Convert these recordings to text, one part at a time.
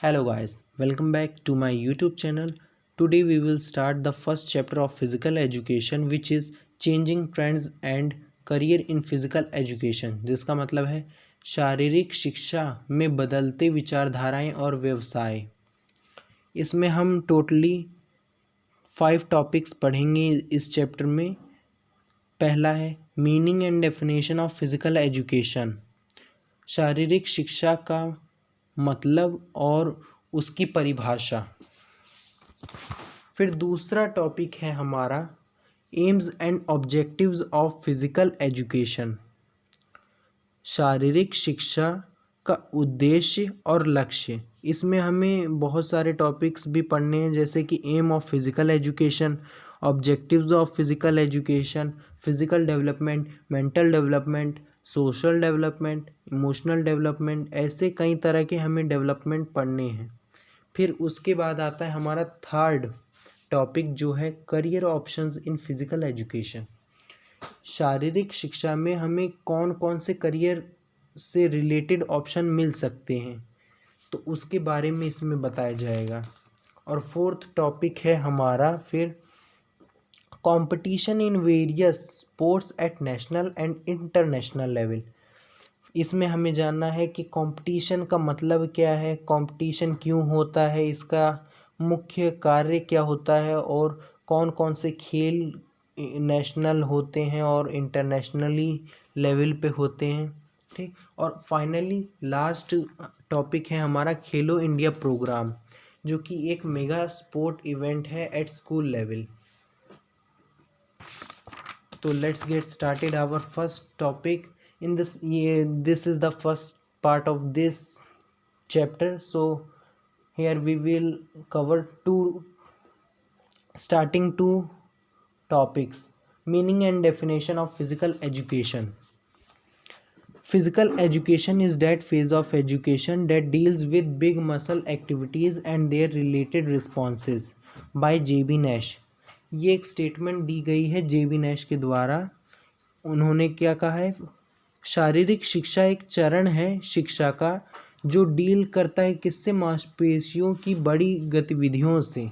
Hello guys, welcome back to my YouTube channel. Today we will start the first chapter of physical education which is changing trends and career in physical education, जिसका मतलब है शारीरिक शिक्षा में बदलते विचारधाराएं और व्यवसाय। इसमें हम टोटली 5 टॉपिक्स पढ़ेंगे इस चैप्टर में। पहला है meaning and definition of physical education, शारीरिक शिक्षा का मतलब और उसकी परिभाषा। फिर दूसरा टॉपिक है हमारा AIIMS and objectives of physical education, शारीरिक शिक्षा का उद्देश्य और लक्ष्य। इसमें हमें बहुत सारे टॉपिक्स भी पढ़ने हैं, जैसे कि aim of physical education, objectives of physical education, physical development, mental development, social development, emotional development, ऐसे कई तरह के हमें डेवलपमेंट पढ़ने हैं। फिर उसके बाद आता है हमारा थर्ड टॉपिक जो है career options in physical education, शारीरिक शिक्षा में हमें कौन कौन से करियर से रिलेटेड ऑप्शन मिल सकते हैं, तो उसके बारे में इसमें बताया जाएगा। और फोर्थ टॉपिक है हमारा फिर competition in various sports at national and international level. इसमें हमें जानना है कि कंपटीशन का मतलब क्या है, कंपटीशन क्यों होता है, इसका मुख्य कार्य क्या होता है और कौन कौन से खेल नेशनल होते हैं और इंटरनेशनली लेवल पे होते हैं। ठीक, और फाइनली लास्ट टॉपिक है हमारा खेलो इंडिया प्रोग्राम, जो कि एक मेगा स्पोर्ट इवेंट है एट स्कूल लेवल। तो let's get started our first topic in this is the first part of this chapter, so here we will cover starting two topics: meaning and definition of physical education. Physical education is that phase of education that deals with big muscle activities and their related responses by JB Nash. ये एक statement दी गई है JB Nash के द्वारा। उन्होंने क्या कहा है, शारीरिक शिक्षा एक चरण है शिक्षा का जो डील करता है किससे, मांसपेशियों की बड़ी गतिविधियों से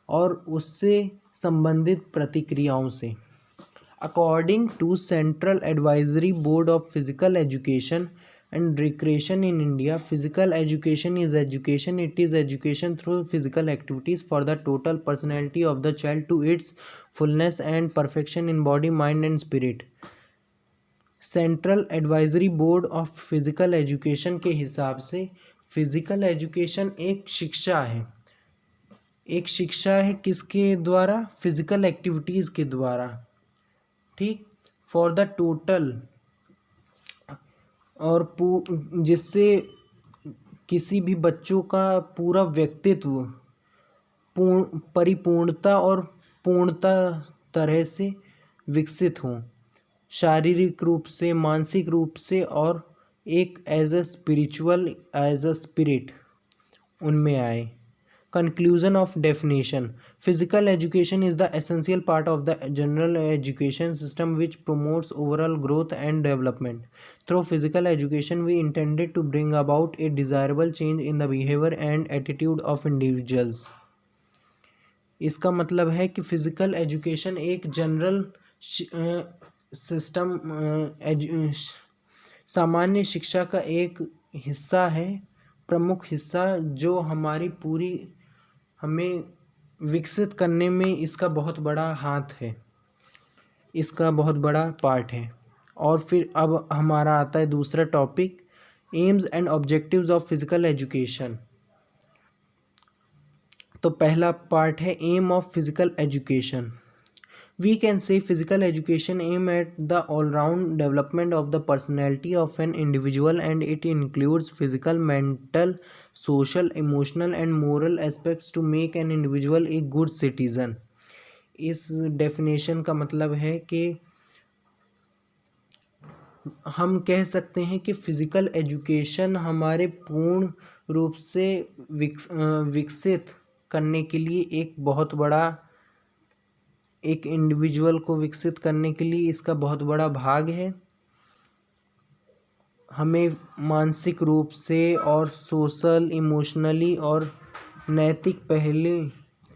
और उससे संबंधित प्रतिक्रियाओं से। According to central advisory board of physical education and recreation in India, physical education is education, it is education through physical activities for the total personality of the child to its fullness and perfection in body, mind and spirit. Central advisory board of physical education के हिसाब से physical education एक शिक्षा है, एक शिक्षा है किसके द्वारा, फिजिकल एक्टिविटीज़ के द्वारा। ठीक, फॉर द टोटल, और जिससे किसी भी बच्चों का पूरा व्यक्तित्व परिपूर्णता और पूर्णता तरह से विकसित हो, शारीरिक रूप से, मानसिक रूप से, और एक as a spiritual, as a spirit उनमें आए। Conclusion of definition, physical education is the essential part of the general education system which promotes overall growth and development. Through physical education we intended to bring about a desirable change in the behaviour and attitude of individuals. इसका मतलब है कि physical education एक general system, सामान्य शिक्षा का एक हिस्सा है, प्रमुख हिस्सा, जो हमारी पूरी हमें विकसित करने में इसका बहुत बड़ा हाथ है, इसका बहुत बड़ा पार्ट है। और फिर अब हमारा आता है दूसरा topic, aims and objectives of physical education. तो पहला पार्ट है aim of physical education. We can say physical education aim at the all-round development of the personality of an individual, and it includes physical, mental, social, emotional and moral aspects to make an individual a good citizen. इस definition का मतलब है कि हम कह सकते हैं कि फिजिकल एजुकेशन हमारे पूर्ण रूप से विकसित करने के लिए एक बहुत बड़ा, एक इंडिविजुअल को विकसित करने के लिए इसका बहुत बड़ा भाग है। हमें मानसिक रूप से और सोशल, इमोशनली और नैतिक पहले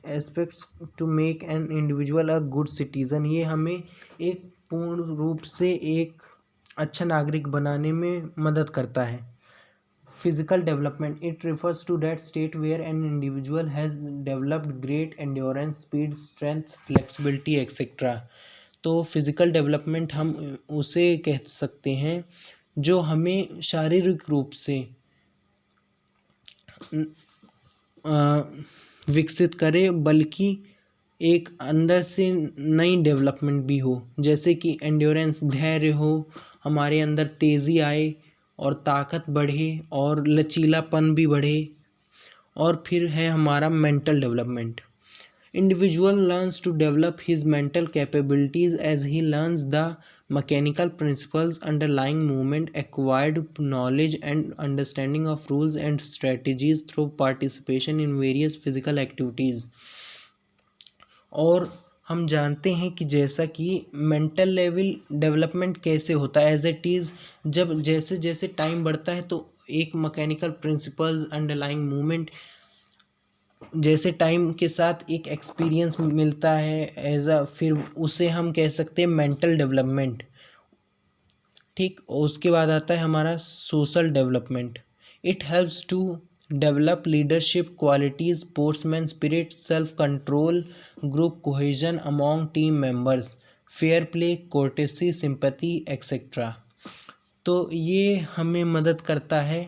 aspects to make an individual a good citizen, ये हमें एक पूर्ण रूप से एक अच्छा नागरिक बनाने में मदद करता है। Physical development, it refers to that state where an individual has developed great endurance, speed, strength, flexibility etcetera. तो फिजिकल डेवलपमेंट हम उसे कह सकते हैं जो हमें शारीरिक रूप से विकसित करे, बल्कि एक अंदर से नई डेवलपमेंट भी हो, जैसे कि एंड्योरेंस, धैर्य हो, हमारे अंदर तेज़ी आए और ताकत बढ़े और लचीलापन भी बढ़े। और फिर है हमारा mental development. Individual learns to develop his mental capabilities as he learns the mechanical principles underlying movement, acquired knowledge and understanding of rules and strategies through participation in various physical activities। और हम जानते हैं कि जैसा कि mental level development कैसे होता है, एज इट इज़ जब जैसे जैसे टाइम बढ़ता है तो एक मैकेनिकल प्रिंसिपल्स अंडरलाइंग मूवमेंट, जैसे टाइम के साथ एक एक्सपीरियंस मिलता है एज अ, फिर उसे हम कह सकते हैं मेंटल डेवलपमेंट। ठीक, उसके बाद आता है हमारा social development. It helps to develop leadership qualities, sportsman spirit, self control, group cohesion among team members, fair play, courtesy, sympathy etcetera. तो ये हमें मदद करता है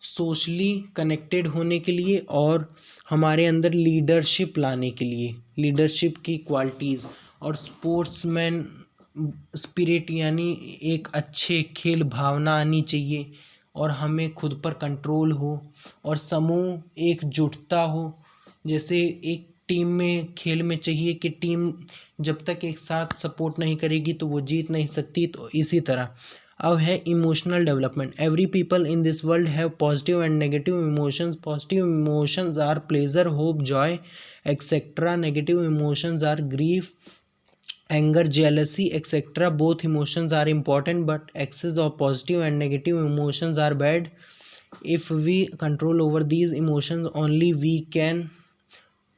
सोशली कनेक्टेड होने के लिए और हमारे अंदर लीडरशिप लाने के लिए, लीडरशिप की क्वालिटीज़, और स्पोर्ट्समैन स्पिरिट यानी एक अच्छे खेल भावना आनी चाहिए और हमें खुद पर कंट्रोल हो और समूह एकजुटता हो। जैसे एक टीम में खेल में चाहिए कि टीम जब तक एक साथ सपोर्ट नहीं करेगी तो वो जीत नहीं सकती, तो इसी तरह। अब है emotional development. Every people in this world have positive and negative emotions. Positive emotions are pleasure, hope, joy etcetera. Negative emotions are grief, anger, jealousy etc. Both emotions are important, but excess of positive and negative emotions are bad. If we control over these emotions only, we can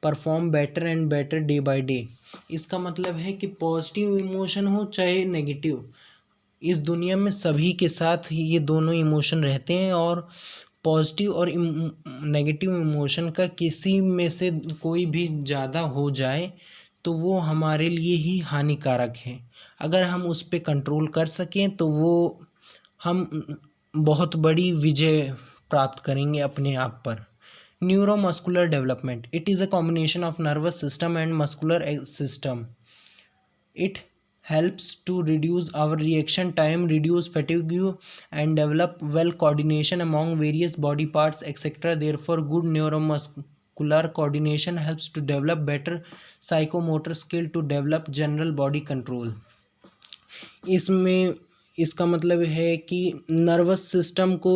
perform better and better day by day. इसका मतलब है कि positive emotion हो चाहे negative, इस दुनिया में सभी के साथ ही ये दोनों इमोशन रहते हैं, और पॉजिटिव और नेगेटिव इमोशन का किसी में से कोई भी ज़्यादा हो जाए तो वो हमारे लिए ही हानिकारक है। अगर हम उस पर कंट्रोल कर सकें तो वो हम बहुत बड़ी विजय प्राप्त करेंगे अपने आप पर। Neuromuscular development, it is a combination of nervous system and muscular system. It helps to reduce our reaction time, reduce fatigue and develop well coordination among various body parts etc. Therefore good neuromuscular coordination helps to develop better psychomotor skill to develop general body control। इसमें इसका मतलब है कि nervous system को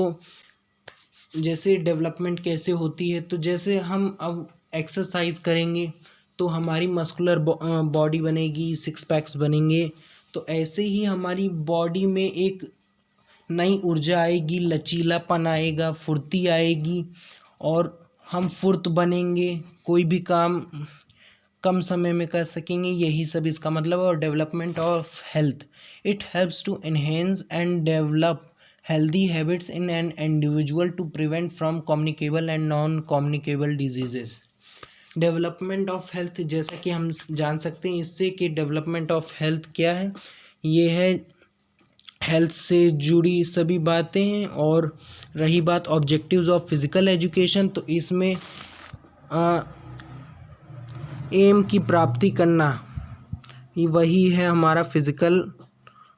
जैसे development कैसे होती है, तो जैसे हम अब एक्सरसाइज करेंगे तो हमारी मस्कुलर बॉडी बनेगी, सिक्स पैक्स बनेंगे, तो ऐसे ही हमारी बॉडी में एक नई ऊर्जा आएगी, लचीलापन आएगा, फुर्ती आएगी और हम फुर्त बनेंगे, कोई भी काम कम समय में कर सकेंगे। यही सब इसका मतलब है। और development of health, it helps to enhance and develop healthy habits in an individual to prevent from communicable and non-communicable diseases। Development of health, जैसा कि हम जान सकते हैं इससे कि डेवलपमेंट ऑफ हेल्थ क्या है, ये है हेल्थ से जुड़ी सभी बातें हैं। और रही बात ऑब्जेक्टिव्स ऑफ फिज़िकल एजुकेशन, तो इसमें एम की प्राप्ति करना, वही है हमारा physical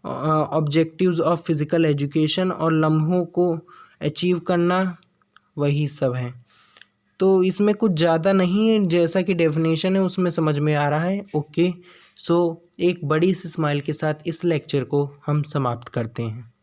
objectives of physical education, और लम्हों को अचीव करना, वही सब है। तो इसमें कुछ ज़्यादा नहीं है, जैसा कि डेफिनेशन है उसमें समझ में आ रहा है। ओके, सो एक बड़ी सी स्माइल के साथ इस लेक्चर को हम समाप्त करते हैं।